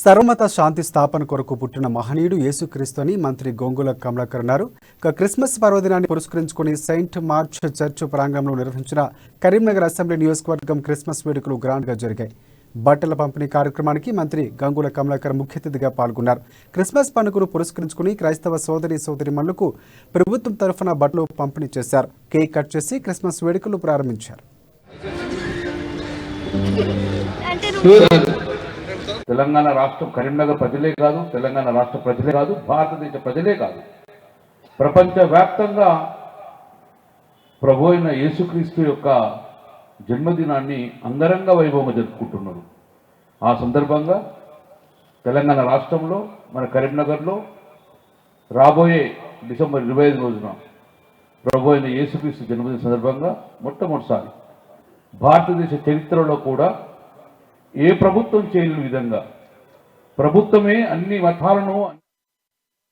సర్వమత శాంతి స్థాపన కొరకు పుట్టిన మహనీయుడు యేసుక్రీస్తు అని మంత్రి గొంగుల కమలాకర్ అన్నారు. క్రిస్మస్ పర్వదినాన్ని పురస్కరించుకుని సెయింట్ మార్చ్ చర్చ్ ప్రాంగణంలో నిర్వహించిన కరీంనగర్ అసెంబ్లీ నియోజకవర్గం క్రిస్మస్ వేడుకలు గ్రాండ్గా జరిగాయి. బట్టల పంపిణీ కార్యక్రమానికి మంత్రి గంగుల కమలాకర్ ముఖ్య అతిథిగా పాల్గొన్నారు. క్రిస్మస్ పండుగను పురస్కరించుకుని క్రైస్తవ సోదరీమణులకు ప్రభుత్వం తరఫున బట్టలు పంపిణీ చేశారు. కేక్ కట్ చేసి క్రిస్మస్ వేడుకలు ప్రారంభించారు. తెలంగాణ రాష్ట్రం కరీంనగర్ ప్రజలే కాదు, తెలంగాణ రాష్ట్ర ప్రజలే కాదు, భారతదేశ ప్రజలే కాదు, ప్రపంచవ్యాప్తంగా ప్రభు అయిన యేసుక్రీస్తు యొక్క జన్మదినాన్ని అంగరంగ వైభవంగా జరుపుకుంటున్నారు. ఆ సందర్భంగా తెలంగాణ రాష్ట్రంలో మన కరీంనగర్లో రాబోయే డిసెంబర్ 25 రోజున ప్రభు అయిన యేసుక్రీస్తు జన్మదిన సందర్భంగా మొట్టమొదటిసారి భారతదేశ చరిత్రలో కూడా ఏ ప్రభుత్వం చేయని విధంగా ప్రభుత్వమే అన్ని మతాలను